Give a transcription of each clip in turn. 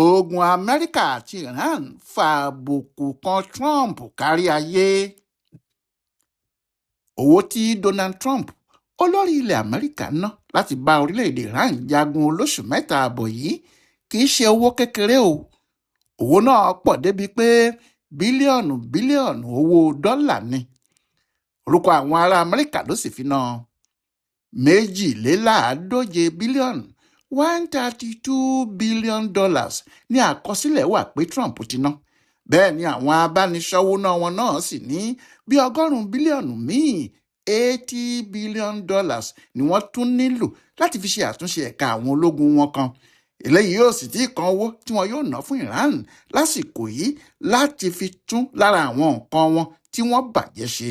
ogun Amẹ́ríkà àti Iran fa àbùkù kan Trump kárí ayé. Owó tí Donald Trump, olórí ilẹ̀ Amẹ́ríkà, ná láti bá orílẹ̀-èdè Iran jagun olóṣù mẹ́ta àbọ̀ yìí kì í ṣe owó kékeré o. Owó náà pọ̀ débi pé bílíọ̀nù owó dọ́là ni. Orúkọ àwọn ará Amẹ́ríkà ló sì fi ná $132 bílíọ̀nù $132 billion ní àkọsílẹ̀ wà pé Trump ti ná. Bẹ́ẹ̀ ni àwọn abániṣòwò náà wọn náà sì ní bí $100 bílíọ̀nù míì $80 billion ni wọ́n tún nílò láti fi ṣe àtúnṣe ẹ̀ka àwọn ológun wọn kan. Eléyìí yóò sì tí kan owó tí wọn yóò ná fún Iran lásìkò yìí láti fi tún lára àwọn nǹkan wọn tí wọ́n bàjẹ́ ṣe.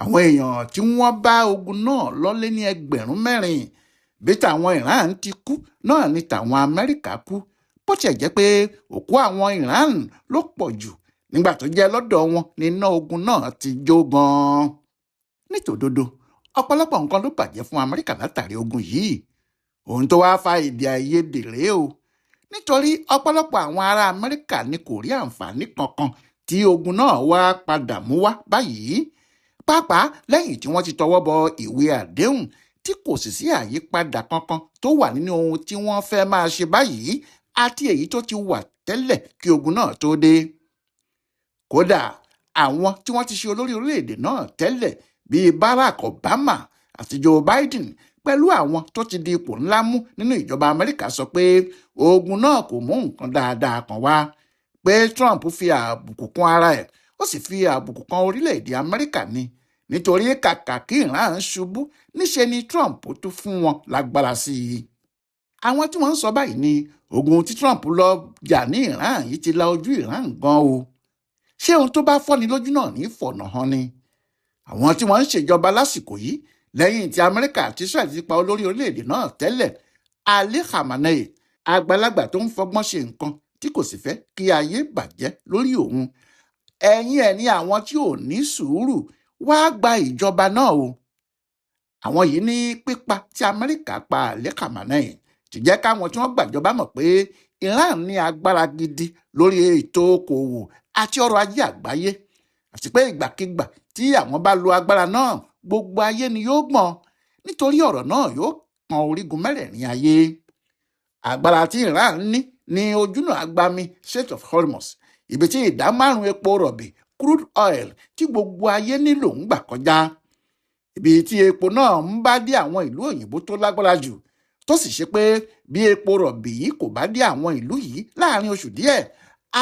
Àwọn èèyàn tí wọ́n bá ogun náà lọ lé ní 4,000. Bí tàwọn Iran ti kú náà ni tàwọn Amẹ́ríkà kú, bó tiẹ̀ jẹ́ pé òkú àwọn Iran ló pọ̀ jù nígbà tó jẹ́ lọ́dọ̀ wọn ní iná ogun náà ti jó gan-an. Nítòdodo, ọ̀pọ̀lọpọ̀ nǹkan ló bàjẹ́ fún Amẹ́ríkà látàrí ogun yìí. Ohun tó wá fa èdè àìyedè rèé o, nítorí ọ̀pọ̀lọpọ̀ àwọn ará Amẹ́ríkà ni kò rí àǹfààní kankan tí ogun náà wá padà mú wá báyìí, pàápàá lẹ́yìn tí wọ́n ti tọwọ́ bọ ìwé àdéhùn tí kò sì sí àyípadà kankan tó wà nínú ohun tí wọ́n fẹ́ máa ṣe báyìí àti èyí tó ti wà tẹ́lẹ̀ kí ogun náà tó dé. Kódà àwọn tí wọ́n ti ṣe olórí orílẹ̀-èdè náà tẹ́lẹ̀ bíi Barack Obama àti Joe Biden pẹ̀lú àwọn tó ti di ipò ńlá mú nínú ìjọba Amẹ́ríkà sọ pé ogun náà kò mú nǹkan dáadáa kan wá, pé Trump fi àbùkù kan ara ẹ̀, ó sì fi àbùkù kan orílẹ̀-èdè Amẹ́ríkà ni, nítorí kàkà kí Iran ṣubú níṣe ni Trump tún fún wọn lágbára sí i. Àwọn tí wọ́n ń sọ báyìí ni ogun tí Trump lọ jà ní Iran yìí ti la ojú Iran gan o. Ṣé ohun tó bá fọ́ni lójú náà ní fọ̀nà hàn ni? Àwọn tí wọ́n ń ṣèjọba lásìkò yìí lẹ́yìn tí Amẹ́ríkà àti Israel ti pa olórí orílẹ̀-èdè náà tẹ́lẹ̀, Ali Khamenei, àgbàlagbà tó ń fọgbọ́n ṣe nǹkan tí kò sì fẹ́ kí ayé bàjẹ́ lórí òun. Ẹ̀yìn ẹ̀ ni àwọn tí ò ní sùúrù wá gba ìjọba náà o. Àwọn yìí ní pípa tí Amẹ́ríkà pa Ali Khamenei ti jẹ́ káwọn tí wọ́n gbàjọba mọ̀ pé Iran ní agbára gidi lórí ètò okòwò àti ọrọ̀ ajé àgbáyé, àti pé ìgbàkigbà tí àwọn bá lo agbára náà gbogbo ayé ni yóò gbọ́n, nítorí ọ̀rọ̀ náà yóò kan orígun mẹ́rẹ̀ẹ̀rin ayé. Agbára tí Iran ní ojúnà agbami Strait of Hormuz, ibi tí 5% epo rọ̀bì crude oil tí gbogbo ayé nílò ń gbà kọjá, ibi tí epo náà ń bá dé àwọn ìlú òyìnbó tó lágbára jù, tó sì ṣe pé bí epo rọ̀bì yìí kò bá dé àwọn ìlú yìí láàrin oṣù díẹ̀,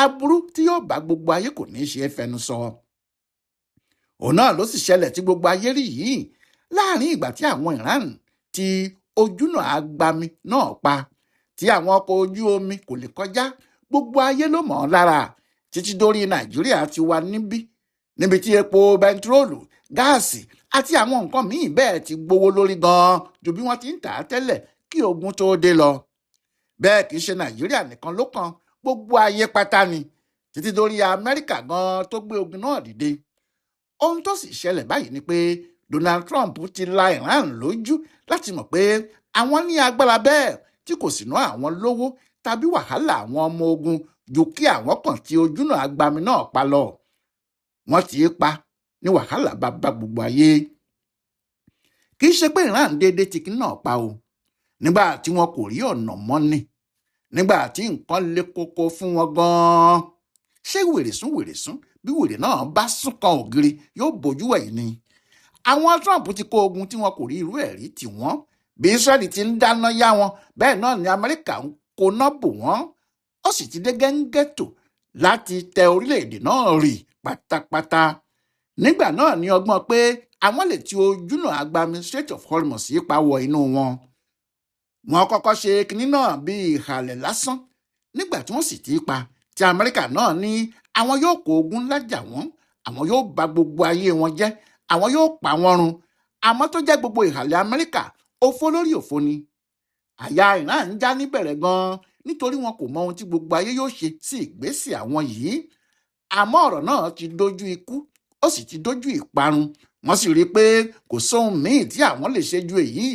aburú tí yóò bá gbogbo ayé kò ní ṣe é fẹnu sọ. Òun náà ló sì ṣẹlẹ̀ tí gbogbo ayé rí yìí láàrin ìgbà tí àwọn Iran ti ojúnà agbami náà pa, tí àwọn ọkọ̀ ojú omi kò lè kọjá, gbogbo ayé ló mọ̀ ọ́n lára, títí dórí Nàìjíríà ti wà níbi tí epo bẹntiróòlù, gáàsì àti àwọn nǹkan míì bẹ́ẹ̀ ti gbówó lórí gan-an ju bí wọ́n ti ń tà á tẹ́lẹ̀ kí ogun tó dé lọ. Bẹ́ẹ̀ kì í ṣe Nàìjíríà nìkan ló kan, gbogbo ayé pátá ni, títí dórí Amẹ́ríkà gan-an tó gbé ogun náà dìde. Ohun tó sì ṣẹlẹ̀ báyìí ni pé Donald Trump ti la Iran lójú láti mọ̀ pé àwọn ní agbára bẹ́ẹ̀ tí kò sì ná àwọn lówó tàbí wàhálà àwọn ọmọ ogun ju kí àwọn kàn tí ojúnà agbami náà pa lọ. Wọ́n ti pa ní wàhálà bá gbogbo ayé. Kì í ṣe pé Iran déédéé ti kíní náà pa o, nígbà tí wọn kò rí ọ̀nà mọ́ ni, nígbà tí nǹkan le koko fún wọn gan-an. Ṣé wèrèsún bí wèrè náà bá sún kan ògiri yóò bójú ẹ̀yìn ni? Àwọn Trump ti kó ogun tí wọn kò rí irú ẹ̀ rí tì wọ́n. Bí Israel ti ń dáná yá wọn, bẹ́ẹ̀ náà ni Amẹ́ríkà ń koná bò wọ́n. Ó sì ti dé gẹ́ngẹ́tò láti tẹ orílẹ̀-èdè náà rì pátápátá. Nígbà náà ni ọgbọ́n pé àwọn lè ti ojúnà agbami Strait of Hormuz yìí pa wọ inú wọn. Wọ́n kọ́kọ́ ṣe kinní náà bíi ìhàlẹ̀ lásán, nígbà tí wọ́n sì ti pa, tí Amẹ́ríkà náà ní àwọn yóò kó ogun ńlá jà wọ́n, àwọn yóò bà gbogbo ayé wọn jẹ́, àwọn yóò pa wọ́n run. Àmọ́ tó jẹ́ gbogbo ìhàlẹ̀ Amẹ́ríkà òfo lórí òfo ni. Àyà Iran ń já níbẹ̀rẹ̀ gan-an nítorí wọn kò mọ ohun tí gbogbo ayé yóò ṣe sí ìgbésẹ̀ àwọn yìí. Àmọ́ ọ̀rọ̀ náà ti dojú ikú, ó sì ti dojú ìparun. Wọ́n sì rí i pé kò sóhun míì tí àwọn lè ṣe ju èyí,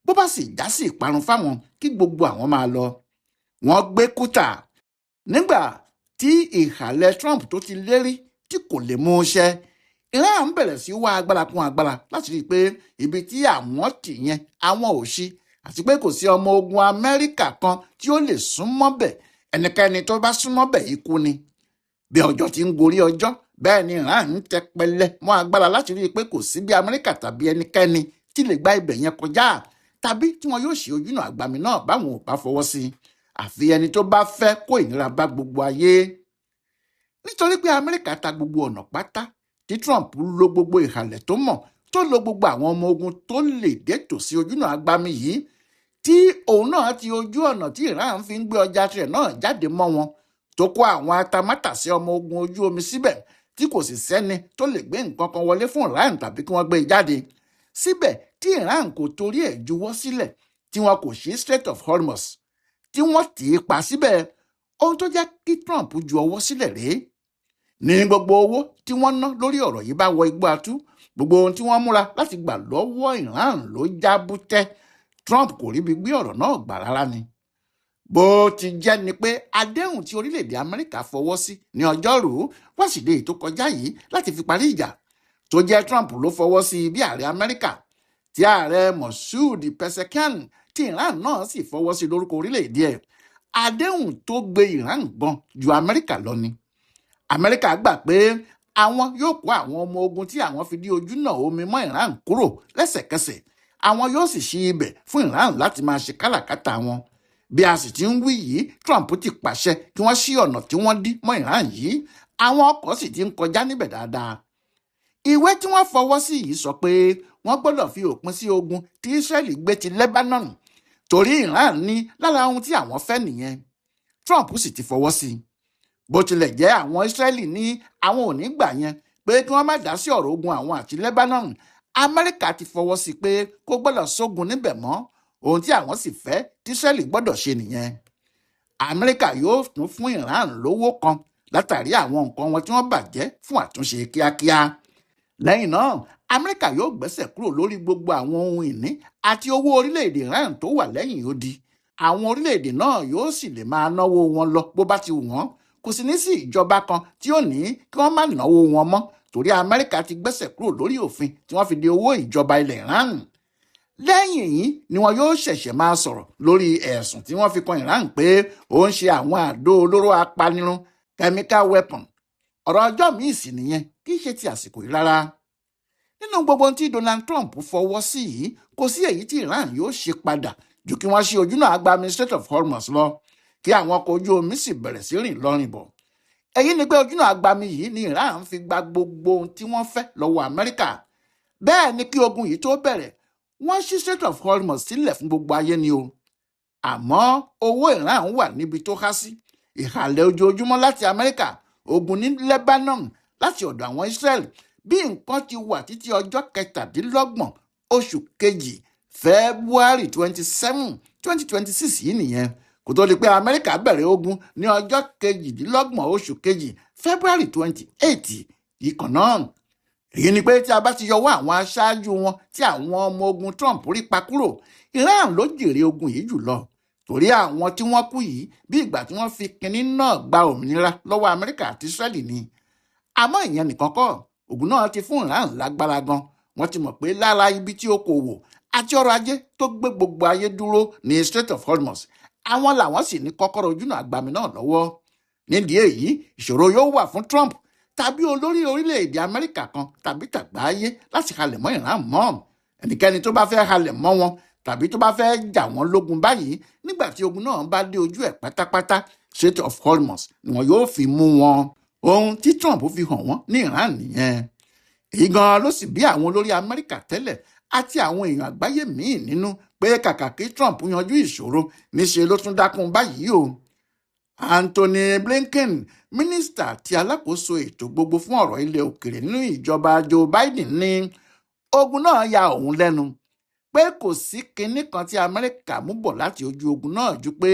bó bá sì já sí ìparun fáwọn kí gbogbo àwọn máa lọ. Wọ́n gbé kútà nígbà tí ìhàlẹ̀ Trump tó ti lérí tí kò lè mú un ṣẹ, Iran bẹ̀rẹ̀ sí wá agbára kún agbára láti rí i pé ibi tí àwọn tì yẹn àwọn ò ṣí, àti pé kò sí ọmọ ogun Amẹ́ríkà kan tí ó lè súnmọ́ bẹ̀. Ẹnikẹ́ni tó bá súnmọ́ bẹ̀ ikú ni. Bí ọjọ́ ti ń gorí ọjọ́, bẹ́ẹ̀ ni Iran ń tẹpẹlẹ mọ́ agbára láti rí i pé kò sí bí Amẹ́ríkà tàbí ẹnikẹ́ni tí lè gba ibẹ̀ yẹn kọjá, tàbí tí wọn yóò ṣe ojúnà àgbàmì náà báwọn ò bá fọwọ́ sí i, àfi ẹni tó bá fẹ́ kó ìnira bá gbogbo ayé. Nítorí pé Amẹ́ríkà ta gbogbo ọ̀nà pátá, tí Trump lo gbogbo ìhàlẹ̀ tó mọ̀, tó lo gbogbo àwọn ọmọ ogun tó lè dé tòsí ojúnà àgbàmì yìí, tí òun náà ti ojú ọ̀nà tí Iran fi ń gbé ọjà tirẹ̀ náà jáde mọ́ wọn, tó kó àwọn atamátàsé ọmọ ogun ojú omi síbẹ̀, tí kò sì sẹ́ni tó lè gbé nǹkan kan wọlé fún Iran tàbí kí wọ́n gbé e jáde. Síbẹ̀ tí Iran kò torí ẹ̀ juwọ́ sílẹ̀, tí wọn kò ṣí Strait of Hormuz, tí wọ́n tì í pa síbẹ̀, ohun tó jẹ́ kí Trump ju ọwọ́ sílẹ̀ rèé. Ní gbogbo owó tí wọ́n ná lórí ọ̀rọ̀ yìí bá wọ igbó atú, gbogbo ohun tí wọ́n múra láti gbà lọ́wọ́ Iran ló já bútẹ́. Trump kò ríbi gbé ọ̀rọ̀ náà gbà rárá ni. Bó ti jẹ́ ni pé àdéhùn tí orílẹ̀-èdè Amẹ́ríkà fọwọ́ sí ní ọjọ́rùú Wẹ́sídẹ̀ẹ́ tó kọjá yìí láti fi parí ìjà, tó jẹ́ Trump ló fọwọ́ sí bí ààrẹ Amẹ́ríkà, tí ààrẹ Masoud Pezeshkian tí Iran náà sì fọwọ́ sí lórúkọ orílẹ̀-èdè ẹ̀. Àdéhùn tó gbé Iran gan ju Amẹ́ríkà lọ ni. Amẹ́ríkà gbà pé àwọn yóò kó àwọn ọmọ ogun tí àwọn fi dí ojúnà omi mọ́ Iran kúrò lẹ́sẹ̀kẹsẹ̀. Àwọn yóò sì ṣí ibẹ̀ fún Iran láti máa ṣe káràkátà wọn. Bí a sì ti ń wí yìí, Trump ti pàṣẹ kí wọ́n ṣí ọ̀nà tí wọ́n dí mọ́ Iran yìí. Àwọn ọkọ̀ sì ti ń kọjá níbẹ̀ dáadáa. Ìwé tí wọ́n fọwọ́ sí yìí sọ pé wọ́n gbọ́dọ̀ fi òpin sí ogun tí Israeli gbé ti Lebanon, torí Iran ní lára ohun tí àwọn fẹ́ nìyẹn. Trump sì ti fọwọ́ sí i. Bó tilẹ̀ jẹ́ àwọn Israeli ní àwọn ò ní gbà yẹn pé kí wọ́n má dá sí ọ̀rọ̀ ogun àwọn àti Lebanon, Amẹ́ríkà ti fọwọ́ sí pé kó gbọ́dọ̀ sógun níbẹ̀ mọ́. Ohun tí àwọn sì fẹ́ tí Israeli gbọ́dọ̀ ṣe nìyẹn. Amẹ́ríkà yóò tún fún Iran lówó kan látàrí àwọn nǹkan wọn tí wọ́n bàjẹ́ fún àtúnṣe kíákíá. Lẹ́yìn náà, Amẹ́ríkà yóò gbẹ́sẹ̀ kúrò lórí gbogbo àwọn ohun ìní àti owó orílẹ̀-èdè Iran tó wà lẹ́yìn odi. Àwọn orílẹ̀-èdè náà yóò sì lè máa náwó wọn lọ bó bá ti wù wọ́n. Kò sì ní sí ìjọba kan tí ó ní kí wọ́n má náwó wọn mọ́, torí Amẹ́ríkà ti gbẹ́sẹ̀ kúrò lórí òfin tí wọ́n fi de owó ìjọba ilẹ̀ Iran. Lẹ́yìn èyí ni wọn yóò ṣẹ̀ṣẹ̀ máa sọ̀rọ̀ lórí ẹ̀sùn tí wọ́n fi kan Iran pé ó ń ṣe àwọn àdó olóró apanirun chemical weapon. Ọ̀rọ̀ ọjọ́ míì sì nìyẹn, kì í ṣe ti àsìkò yìí rárá. Nínú gbogbo ohun tí Donald Trump fọwọ́ sí yìí, kò sí èyí tí Iran yóò ṣe padà ju kí wọ́n ṣí ojúnà àgbàmì Strait of Hormuz lọ, kí àwọn ọkọ̀ ojú omi sì bẹ̀rẹ̀ sí rìn lọ́rìn bọ̀. Èyí ni pé ojúnà àgbàmì yìí ni Iran fi gba gbogbo ohun tí wọ́n fẹ́ lọ́wọ́ Amẹ́ríkà. Bẹ́ẹ̀ ni kí ogun yìí tó bẹ̀rẹ̀, wọ́n ṣí Strait of Hormuz sílẹ̀ fún gbogbo ayé ni o. Àmọ́ owó Iran wà níbi tó há sí. Ìhàlẹ̀ ojoojúmọ́ láti Amẹ́ríkà, ogun ní Lebanon láti ọ̀dọ̀ àwọn Israel. Bí nǹkan ti wà títí ọjọ́ 27 oṣù kejì February 27, 2026 yìí nìyẹn, kò tó di pé Amẹ́ríkà bẹ̀rẹ̀ ogun ní ọjọ́ 28 oṣù kejì February 28 yìí kan náà. Èyí ni pé tí a bá ti yọwọ́ àwọn aṣáájú wọn tí àwọn ọmọ ogun Trump rí pa kúrò, Iran ló jèrè ogun yìí jùlọ, torí àwọn tí wọ́n kú yìí bí ìgbà tí wọ́n fi kinní náà gba òmìnira lọ́wọ́ Amẹ́ríkà àti Israeli ni. Àmọ́ ìyẹn nìkan kọ́, ogun náà ti fún Iran lágbára gan. Wọ́n ti mọ̀ pé lára ibi tí okòwò àti ọrọ̀ ajé tó gbé gbogbo ayé dúró ní Strait of Hormuz, àwọn làwọn sì ní kọ́kọ́rọ́ ojúnà àgbàmì náà lọ́wọ́. Nídìí èyí, ìṣòro yóò wà fún Trump tàbí olórí orílẹ̀-èdè Amẹ́ríkà kan tàbí tàgbáyé láti halẹ̀ mọ́ Iran mọ́. Ẹnikẹ́ni tó bá fẹ́ halẹ̀ mọ́ wọn tàbí tó bá fẹ́ jà wọ́n lógun báyìí, nígbà tí ogun náà bá dé ojú ẹ̀ pátápátá, Strait of Hormuz ni wọn yóò fi mú wọn. Ohun tí Trump fi hàn wọ́n ní Iran nìyẹn. Èyí gan ló sì bí àwọn olórí Amẹ́ríkà tẹ́lẹ̀ àti àwọn èèyàn àgbáyé míì nínú pé kàkà kí Trump yanjú ìṣòro, níṣe ló tún dákun báyìí o. Anthony Blinken, mínísítà àti alákòóso ètò gbogbo fún ọ̀rọ̀ ilẹ̀ òkèèrè nínú ìjọba Joe Biden, ní ogun náà ya òun lẹ́nu, pé kò sí kinní kan tí Amẹ́ríkà mú bọ̀ láti ojú ogun náà ju pé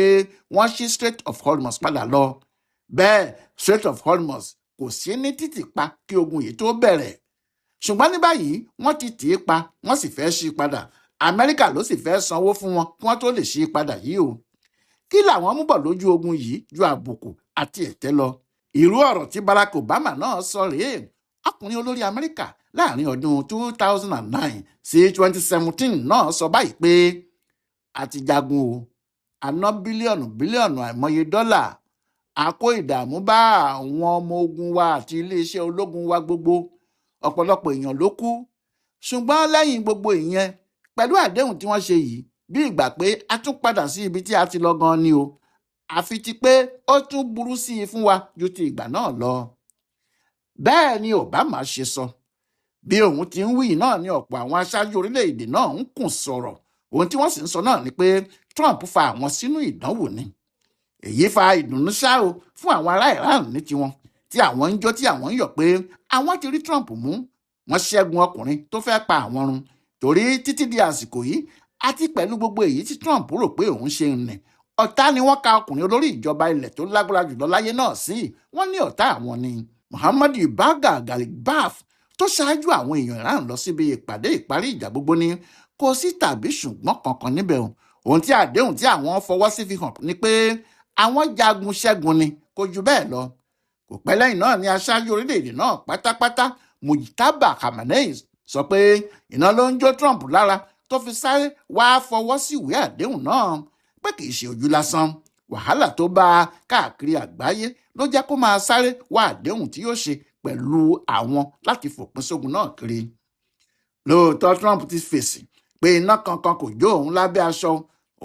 wọ́n ṣí Strait of Hormuz padà lọ. Bẹ́ẹ̀ Strait of Hormuz kò sí ní títì pa kí ogun yìí tó bẹ̀rẹ̀. Ṣùgbọ́n ní báyìí wọ́n ti tì í pa, wọ́n sì fẹ́ ṣí padà. Amẹ́ríkà ló sì fẹ́ sanwó fún wọn kí wọ́n tó lè ṣí padà yìí o. Kí làwọn mú bọ̀ lójú ogun yìí ju àbùkù àti ẹ̀tẹ́ lọ. Irú ọ̀rọ̀ tí Barack Obama náà sọ rèé. Ọkùnrin olórí Amẹ́ríkà láàrin ọdún 2009 sí 2017 náà sọ báyìí pé a ti jagun o, a ná bílíọ̀nù àìmọye dọ́là, a kó ìdààmú bá àwọn ọmọ ogun wa àti iléeṣẹ́ ológun wa gbogbo, ọ̀pọ̀lọpọ̀ èèyàn ló kú. Ṣùgbọ́n lẹ́yìn gbogbo ìyẹn, pẹ̀lú àdéhùn tí wọ́n ṣe yìí, bí ìgbà pé a tún padà sí ibi tí a ti lọ gan ni o, àfi ti pé ó tún burú sí i fún wa ju ti ìgbà náà lọ. Bẹ́ẹ̀ ni Obama ṣe sọ. Bí òun ti ń wí náà ni ọ̀pọ̀ àwọn aṣáájú orílẹ̀-èdè náà ń kùn sọ̀rọ̀. Ohun tí wọ́n sì ń sọ náà ni pé Trump fa àwọn sínú ìdánwò ni. Èyí fa ìdùnnú ṣá o fún àwọn ará Iran ní tiwọn, tí àwọn ń jó tí àwọn ń yọ̀ pé àwọn ti rí Trump mú. Wọ́n ṣẹ́gun ọkùnrin tó fẹ́ pa àwọn run. Torí títí di àsìkò yìí àti pẹ̀lú gbogbo èyí tí Trump rò pé òun ṣe ń nì, ọ̀tá ni wọ́n ka ọkùnrin olórí ìjọba ilẹ̀ tó lágbára jùlọ láyé náà sí. Wọ́n ní ọ̀tá àwọn ni. Muhammadu Baga Galibaf tó ṣáájú àwọn èèyàn Iran lọ síbi ìpàdé ìparí ìjà gbogbo ni kò sí tàbí ṣùgbọ́n kankan níbẹ̀ o. Ohun tí àdéhùn tí àwọn fọwọ́ sí fi hàn ni pé àwọn jagun ṣẹ́gun ni, kò jù bẹ́ẹ̀ lọ. Kò pẹ́ lẹ́yìn náà ni aṣáájú orílẹ̀-èdè náà pátápátá Mujtaba Khamenei sọ pé iná ló ń jó Trump lára tó fi sáré wá fọwọ́ sí ìwé àdéhùn náà, pé kì í ṣe ojú lásán. Wàhálà tó bá a káàkiri àgbáyé ló jẹ́ kó máa sáré wá àdéhùn tí yóò ṣe pẹ̀lú àwọn láti fòpin sógun náà kiri. Lóòótọ́ Trump ti fèsì pé iná kankan kò jó òun lábẹ́ aṣọ.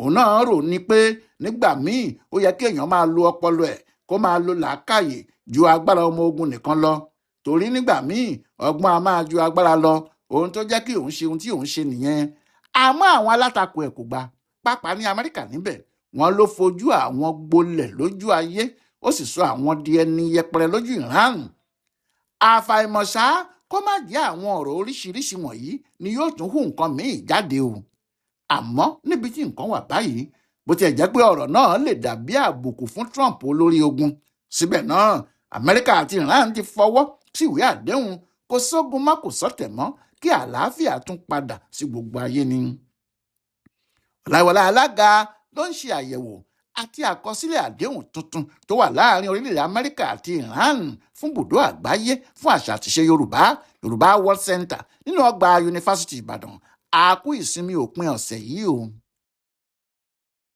Òun náà rò ní pé nígbà míì ó yẹ kí èèyàn máa lo ọpọlọ ẹ̀ kó máa lo làákàyè ju agbára ọmọ ogun nìkan lọ. Torí nígbà míì ọgbọ́n a máa ju agbára lọ. Ohun tó jẹ́ kí òun ṣe ohun tí òun ṣe nìyẹn. Àmọ́ àwọn alátakò ẹ̀ kò gbà, pàápàá ní Amẹ́ríkà níbẹ̀. Wọ́n ló fojú àwọn gbolẹ̀ lójú ayé, ó sì sọ àwọn di ẹni yẹpẹrẹ lójú Iran. Àfàìmọ̀ṣá kó má jẹ́ àwọn ọ̀rọ̀ oríṣiríṣi wọ̀nyí ni yóò tún hù nǹkan míì jáde o. Àmọ́ níbi tí nǹkan wà báyìí, bó tiẹ̀ jẹ́ pé ọ̀rọ̀ náà lè dàbí àbùkù fún Trump olórí ogun, síbẹ̀ náà Amẹ́ríkà àti Iran ti fọwọ́ sí ìwé àdéhùn kò sógun mọ́ kò sọ́tẹ̀ mọ́ kí àlàáfíà tún padà sí gbogbo ayé ni. Ọláìwọlá alága ló ń ṣe àyẹ̀wò àti àkọsílẹ̀ àdéhùn tuntun tó wà láàrin orílẹ̀-èdè Amẹ́ríkà àti Iran fún bùdó àgbáyé fún àṣà àtiṣe Yorùbá World Center nínú ọgbà Yunifásitì Ìbàdàn. A kú ìsinmi òpin ọ̀sẹ̀ yìí o.